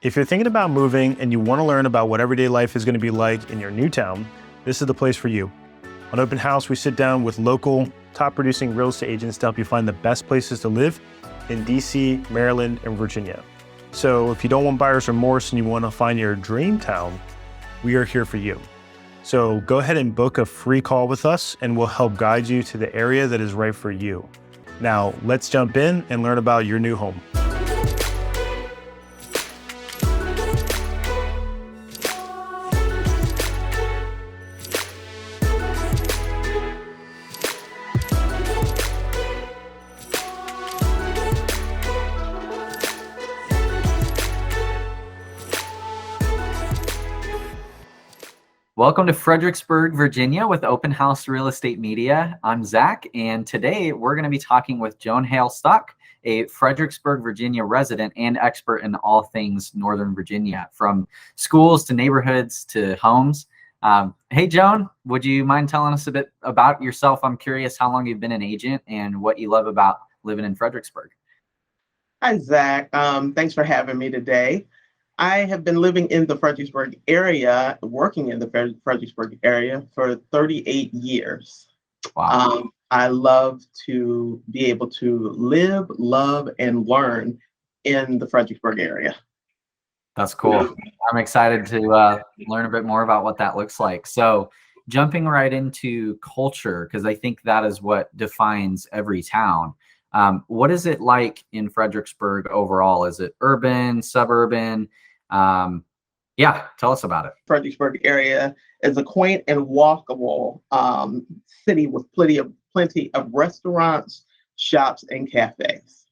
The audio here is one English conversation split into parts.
If you're thinking about moving and you want to learn about what everyday life is going to be like in your new town, this is the place for you. On Open House, we sit down with local, top producing real estate agents to help you find the best places to live in DC, Maryland, and Virginia. So if you don't want buyer's remorse and you want to find your dream town, we are here for you. So go ahead and book a free call with us and we'll help guide you to the area that is right for you. Now, let's jump in and learn about your new home. Welcome to Fredericksburg, Virginia with Open House Real Estate Media. I'm Zach, and today we're going to be talking with Joan Hailstalk, a Fredericksburg, Virginia resident and expert in all things Northern Virginia, from schools to neighborhoods to homes. Hey, Joan, would you mind telling us a bit about yourself? I'm curious how long you've been an agent and what you love about living in Fredericksburg. Hi, Zach. Thanks for having me today. I have been living in the Fredericksburg area, working in the Fredericksburg area for 38 years. Wow. I love to be able to live, love, and learn in the Fredericksburg area. That's cool. I'm excited to learn a bit more about what that looks like. So jumping right into culture, because I think that is what defines every town. What is it like in Fredericksburg overall? Is it urban, suburban? Yeah, tell us about it. Fredericksburg area is a quaint and walkable city with plenty of restaurants, shops, and cafes.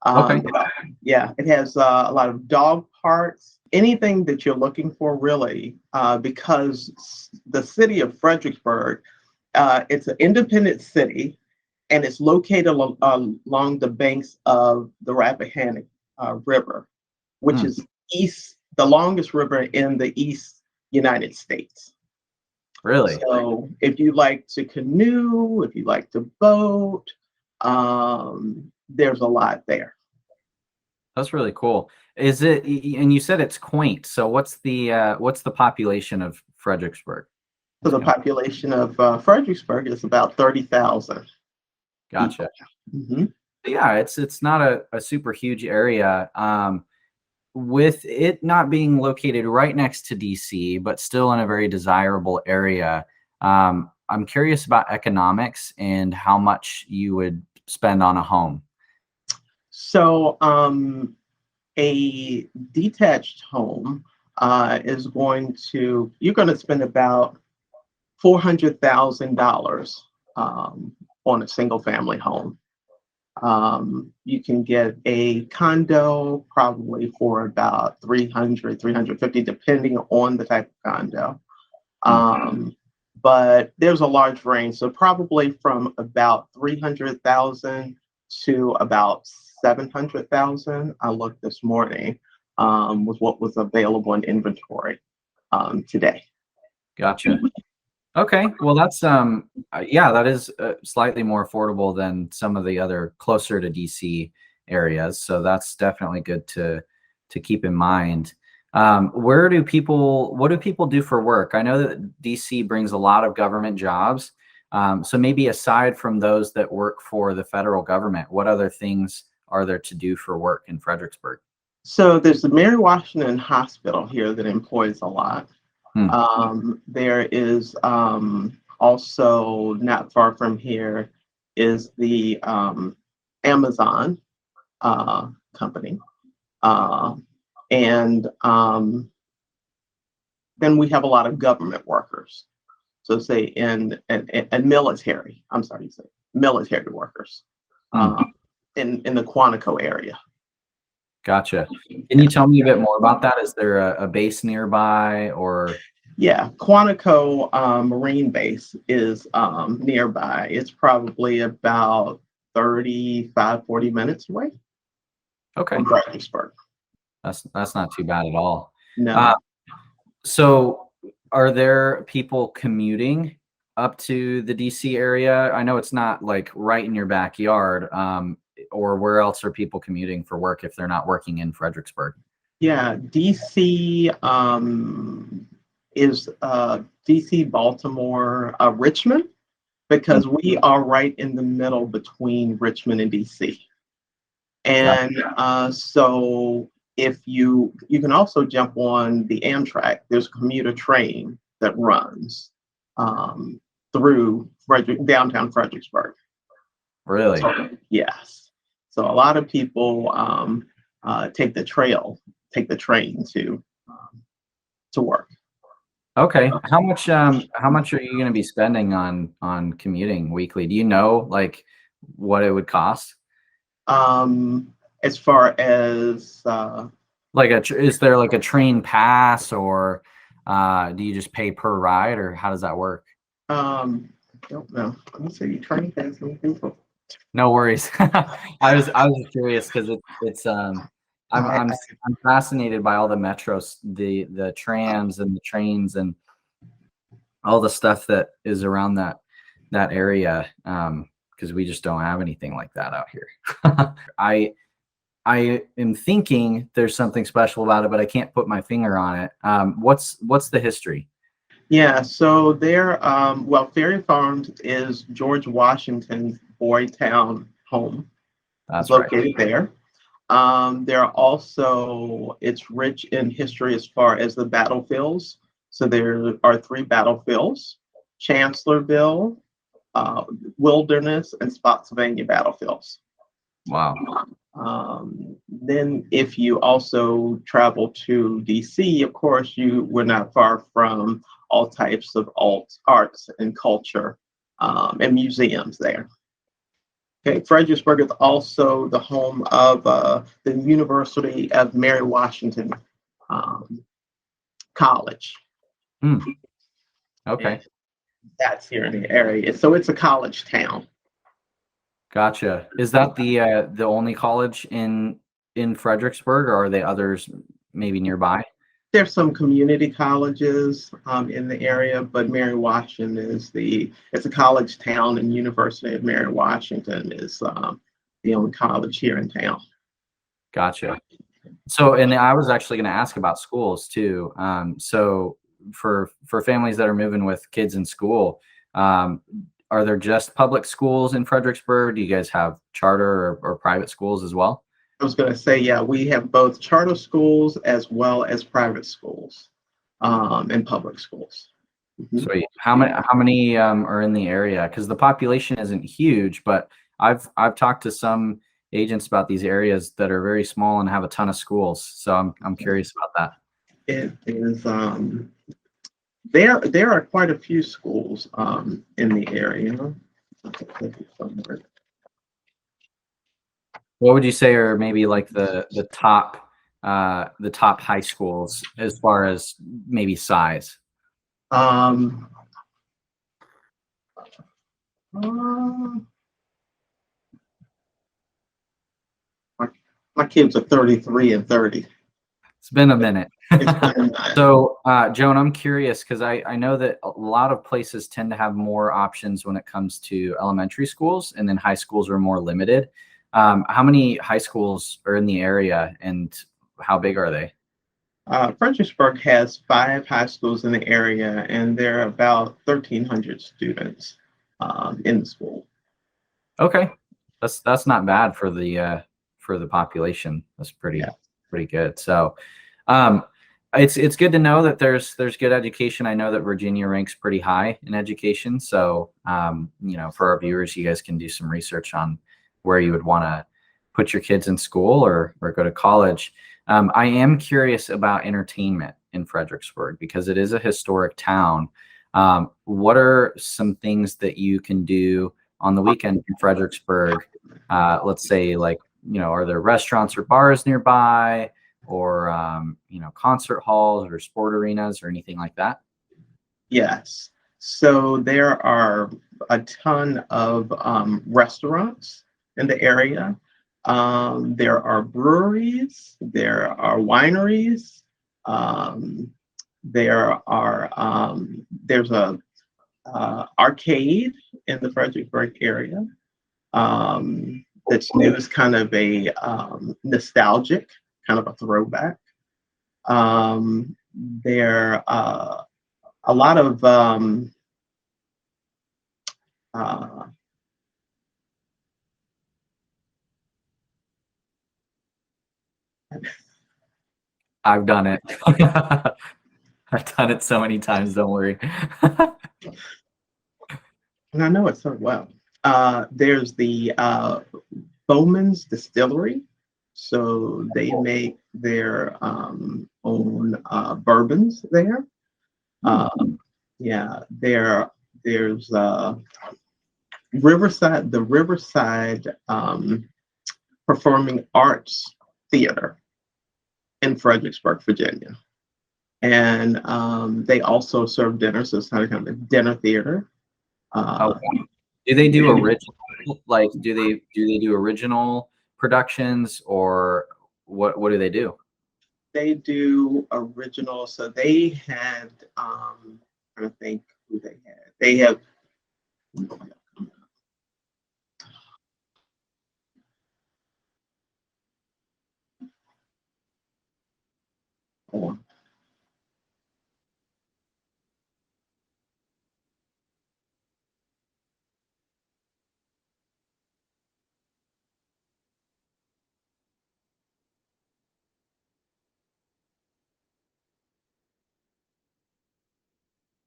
Okay. Yeah, it has a lot of dog parks, anything that you're looking for, really, because the city of Fredericksburg, it's an independent city, and it's located along the banks of the Rappahannock River, which is the longest river in the East United States. Really? So if you like to canoe, if you like to boat, there's a lot there. That's really cool. Is it? And you said it's quaint. So what's the population of Fredericksburg? So the population of Fredericksburg is about 30,000. Gotcha. Mm-hmm. Yeah, it's not a super huge area. With it not being located right next to DC, but still in a very desirable area, I'm curious about economics and how much you would spend on a home. So a detached home you're going to spend about $400,000 on a single family home. You can get a condo probably for about $300,000-$350,000, depending on the type of condo. But there's a large range, so probably from about $300,000 to about $700,000. I looked this morning with what was available in inventory today. Gotcha. Okay, well that's yeah, that is slightly more affordable than some of the other closer to DC areas. So that's definitely good to keep in mind. What do people do for work? I know that DC brings a lot of government jobs. So maybe aside from those that work for the federal government, what other things are there to do for work in Fredericksburg? So there's the Mary Washington Hospital here that employs a lot. There is also, not far from here, is the Amazon company. And then we have a lot of government workers. So say in military, military workers in the Quantico area. Gotcha. Can you tell me a bit more about that? Is there a base nearby or? Yeah, Quantico Marine Base is nearby. It's probably about 40 minutes away. Okay. From Fredericksburg. That's not too bad at all. No. So are there people commuting up to the DC area? I know it's not like right in your backyard, or where else are people commuting for work if they're not working in Fredericksburg? Yeah, DC is DC, Baltimore, Richmond, because we are right in the middle between Richmond and DC. And so if you can also jump on the Amtrak, there's a commuter train that runs through downtown Fredericksburg. Really? So, yes. So a lot of people take the train to work. Okay. How much are you going to be spending on commuting weekly? Do you know like what it would cost? As far as Like is there like a train pass, or do you just pay per ride, or how does that work? I don't know. Let me see. Train pass on Google. No worries. I was curious because it's I'm fascinated by all the metros, the trams and the trains and all the stuff that is around that area, because we just don't have anything like that out here. I am thinking there's something special about it, but I can't put my finger on it. What's the history? Yeah, so there, well, Ferry Farms is George Washington's Boytown home. That's It's located there. There are also, it's rich in history as far as the battlefields. So there are 3 battlefields: Chancellorsville, Wilderness, and Spotsylvania battlefields. Wow. Then if you also travel to DC, of course, you were not far from all types of arts and culture and museums there. Okay, Fredericksburg is also the home of the University of Mary Washington College. Okay. And that's here in the area. So it's a college town. Gotcha. Is that the only college in Fredericksburg, or are there others maybe nearby? There's some community colleges in the area, but Mary Washington it's a college town, and University of Mary Washington is the only college here in town. Gotcha. So, and I was actually going to ask about schools too. So for families that are moving with kids in school, are there just public schools in Fredericksburg? Do you guys have charter or private schools as well? I was going to say, yeah, we have both charter schools as well as private schools and public schools. Sweet. How many are in the area? Because the population isn't huge, but I've talked to some agents about these areas that are very small and have a ton of schools. So I'm curious about that. It is there are quite a few schools in the area. What would you say are maybe like the top high schools as far as maybe size? My kids are 33 and 30. It's been a minute. It's been So, Joan, I'm curious because I know that a lot of places tend to have more options when it comes to elementary schools, and then high schools are more limited. How many high schools are in the area, and how big are they? Fredericksburg has 5 high schools in the area, and there are about 1,300 students in the school. Okay, that's not bad for the population. That's pretty good. So, it's good to know that there's good education. I know that Virginia ranks pretty high in education. So, for our viewers, you guys can do some research on where you would want to put your kids in school or go to college. I am curious about entertainment in Fredericksburg because it is a historic town. What are some things that you can do on the weekend in Fredericksburg? Let's say, like, are there restaurants or bars nearby, or concert halls or sport arenas or anything like that? Yes. So there are a ton of restaurants in the area. There are breweries, there are wineries, there's a arcade in the Fredericksburg area that's new. It's kind of a nostalgic, kind of a throwback. There a lot of uh, I've done it. I've done it so many times. Don't worry. and I know it so well. There's the Bowman's Distillery. So they make their own bourbons there. Yeah, there's Riverside, the Riverside Performing Arts Theater in Fredericksburg, Virginia. And they also serve dinner, so it's kind of a dinner theater. Oh, do they do original? Like, do they do original productions, or what do they do? They do original. So they had, I don't think who they had. They have.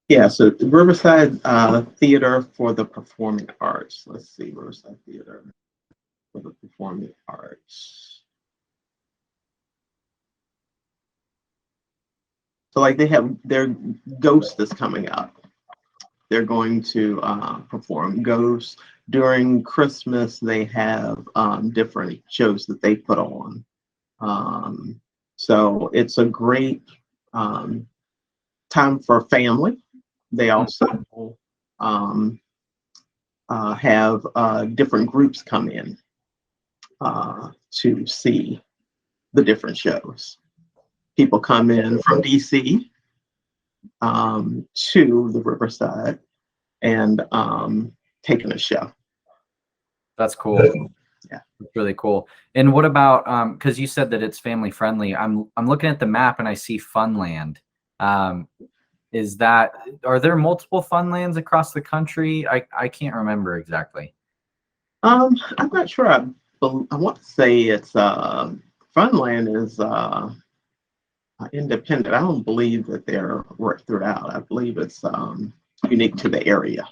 Yeah, so the Riverside Theater for the Performing Arts. Let's see, Riverside Theater for the Performing Arts. So like they have their Ghost is coming up. They're going to perform Ghost. During Christmas, they have different shows that they put on. So it's a great time for family. They also have different groups come in to see the different shows. People come in from DC to the Riverside and taking a show. That's cool. Yeah, that's really cool. And what about because you said that it's family friendly? I'm looking at the map and I see Funland. Is that, are there multiple Funlands across the country? I can't remember exactly. I'm not sure. I want to say it's Funland is independent. I don't believe that they're worked throughout. I believe it's unique to the area.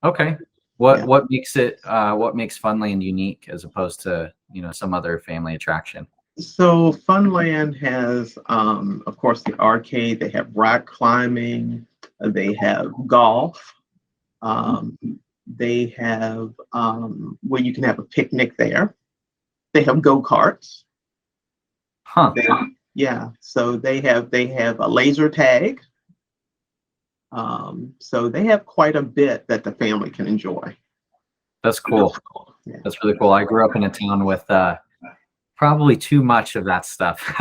Okay. What makes it what makes Funland unique as opposed to, you know, some other family attraction? So Funland has of course the arcade, they have rock climbing, they have golf, they have where you can have a picnic there. They have go-karts. Huh. Yeah, so they have a laser tag. So they have quite a bit that the family can enjoy. That's cool. Yeah. That's really cool. I grew up in a town with probably too much of that stuff.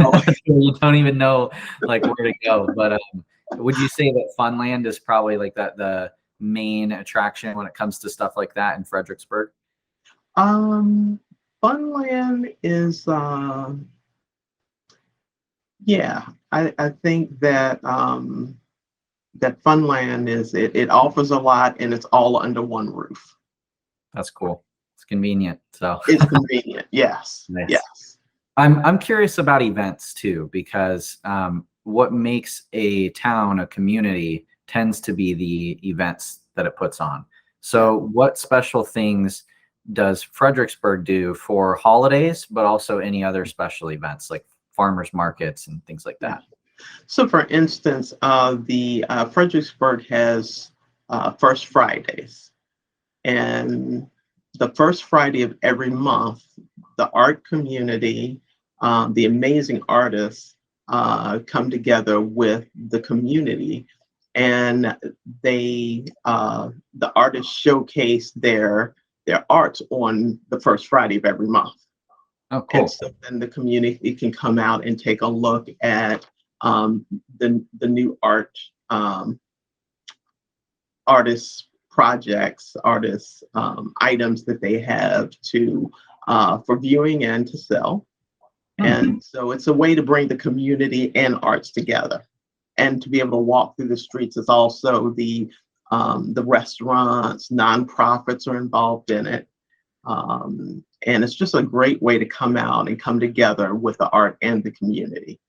You don't even know like where to go. But would you say that Funland is probably like the main attraction when it comes to stuff like that in Fredericksburg? Funland is yeah, I think that that Funland is it offers a lot and it's all under one roof. That's cool. It's convenient. So it's convenient. Yes. Nice. Yes. I'm curious about events too, because what makes a town a community tends to be the events that it puts on. So what special things does Fredericksburg do for holidays, but also any other special events like farmers markets and things like that? So for instance, the Fredericksburg has First Fridays. And the first Friday of every month, the art community, the amazing artists come together with the community, and they the artists showcase their arts on the first Friday of every month. Oh, cool. And so then the community can come out and take a look at the new art artists projects, artists, items that they have to for viewing and to sell. And so it's a way to bring the community and arts together, and to be able to walk through the streets. Is also the restaurants, nonprofits are involved in it. And it's just a great way to come out and come together with the art and the community.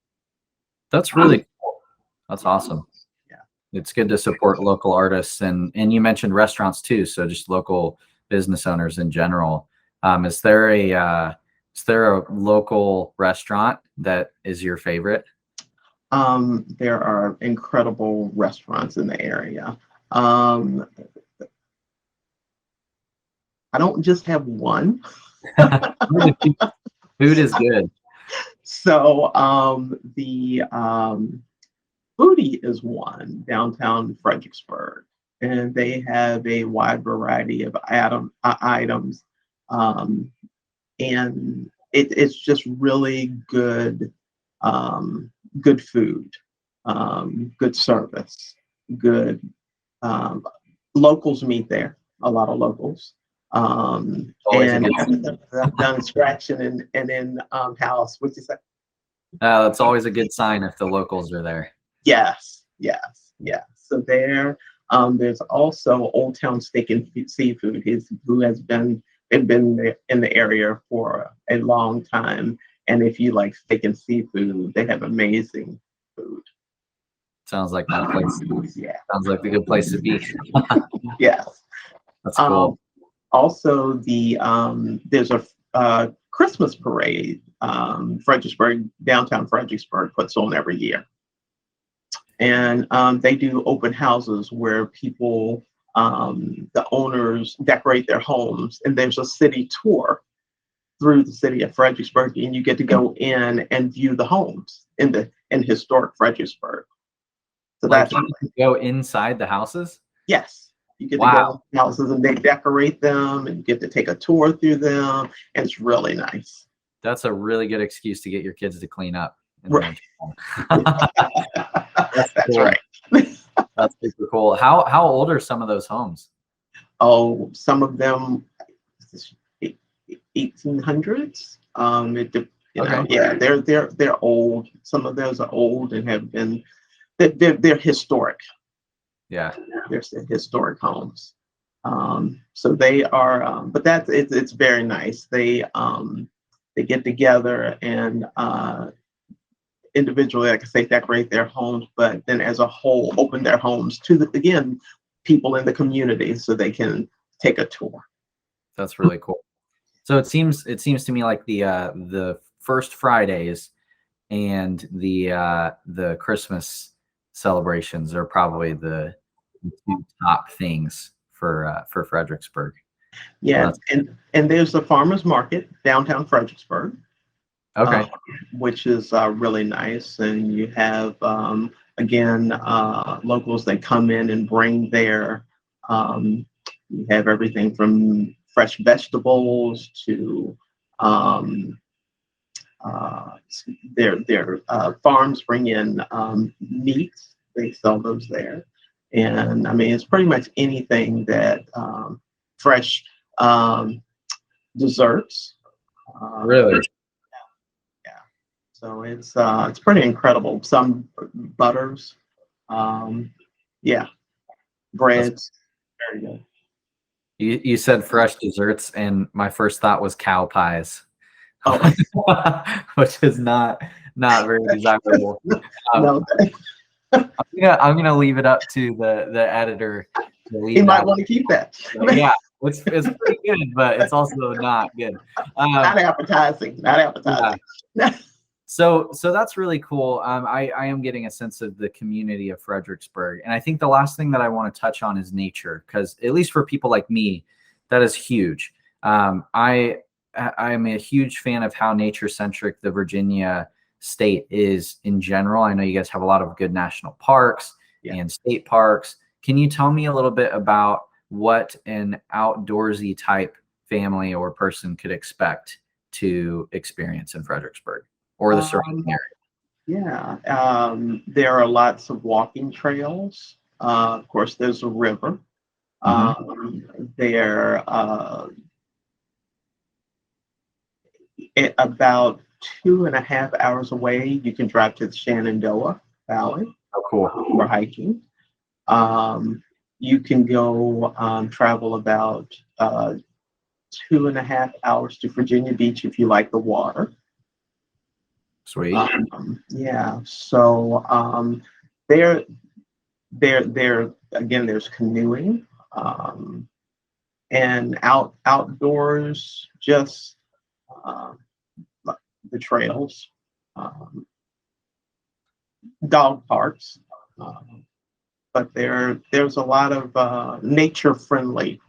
That's really cool. That's awesome. Yeah. It's good to support local artists, and you mentioned restaurants too, so just local business owners in general. Is there a local restaurant that is your favorite? There are incredible restaurants in the area. I don't just have one. Food is good. So the Foodie is one downtown Fredericksburg, and they have a wide variety of items, and it's just really good, good food, good service, good. Locals meet there, a lot of locals. And I've done scratching and in house. What'd you say? That's always a good sign if the locals are there. Yes. So there's also Old Town Steak and Seafood, who has been in the area for a long time. And if you like steak and seafood, they have amazing food. Sounds like that place. Yeah. Sounds like a good place to be. Yes. That's cool. Also, there's a Christmas parade. Downtown Fredericksburg puts on every year, and they do open houses where people, the owners, decorate their homes, and there's a city tour through the city of Fredericksburg, and you get to go in and view the homes in historic Fredericksburg. So like that's you go inside the houses. Yes. You get to go to houses and they decorate them, and you get to take a tour through them, and it's really nice. That's a really good excuse to get your kids to clean up. Right. That's cool. right. That's super cool. How old are some of those homes? Oh, some of them 1800s. Yeah, they're old. Some of those are old and have been. They're historic. Yeah, they're historic homes. So they are, but it's very nice. They get together and individually, like I say, decorate their homes, but then as a whole, open their homes to people in the community so they can take a tour. That's really cool. So it seems to me like the first Fridays and the Christmas celebrations are probably the two top things for Fredericksburg. Yeah, and there's the farmers market downtown Fredericksburg. Okay. Which is really nice, and you have again locals that come in and bring their. You have everything from fresh vegetables to their farms bring in meats. They sell those there, and I mean it's pretty much anything that fresh desserts. Really. So it's pretty incredible. Some butters, yeah, breads. Very good. You said fresh desserts, and my first thought was cow pies, which is not very desirable. No. I'm gonna leave it up to the editor. He might want to keep that. So, yeah, it's pretty good, but it's also not good. Not appetizing. Yeah. So that's really cool. I am getting a sense of the community of Fredericksburg. And I think the last thing that I want to touch on is nature, because at least for people like me, that is huge. I am a huge fan of how nature-centric the Virginia state is in general. I know you guys have a lot of good national parks and state parks. Can you tell me a little bit about what an outdoorsy type family or person could expect to experience in Fredericksburg or the surrounding area? Yeah, there are lots of walking trails. Of course, there's a river. There, about 2.5 hours away, you can drive to the Shenandoah Valley Oh, cool. for hiking. You can go travel about 2.5 hours to Virginia Beach if you like the water. Sweet. Yeah, so there again, there's canoeing, and outdoors, just the trails, dog parks, but there's a lot of nature friendly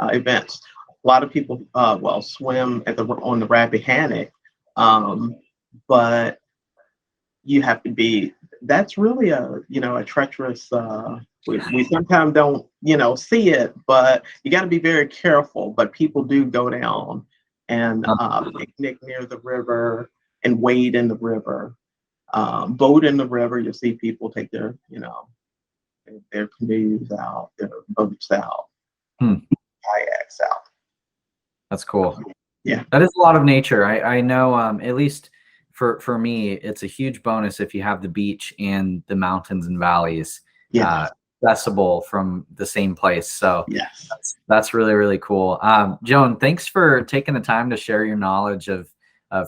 events. A lot of people swim on the Rappahannock, but you have to be. That's really a treacherous. We sometimes don't see it, but you got to be very careful. But people do go down and picnic near the river and wade in the river, boat in the river. You'll see people take their their canoes out, their boats out, kayaks out. That's cool. Yeah, that is a lot of nature. I know, at least for me, it's a huge bonus if you have the beach and the mountains and valleys accessible from the same place. So yes, that's really, really cool. Joan, thanks for taking the time to share your knowledge of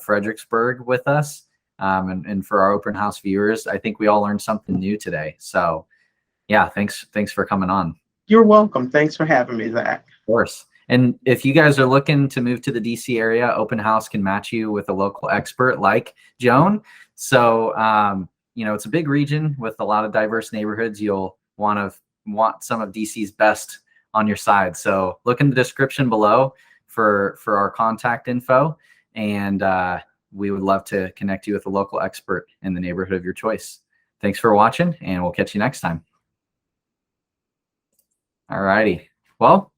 Fredericksburg with us, and for our open house viewers. I think we all learned something new today. So yeah, thanks for coming on. You're welcome. Thanks for having me, Zach. Of course. And if you guys are looking to move to the DC area, Open House can match you with a local expert like Joan. So, it's a big region with a lot of diverse neighborhoods. You'll want some of DC's best on your side. So look in the description below for our contact info. And we would love to connect you with a local expert in the neighborhood of your choice. Thanks for watching, and we'll catch you next time. All righty. Well,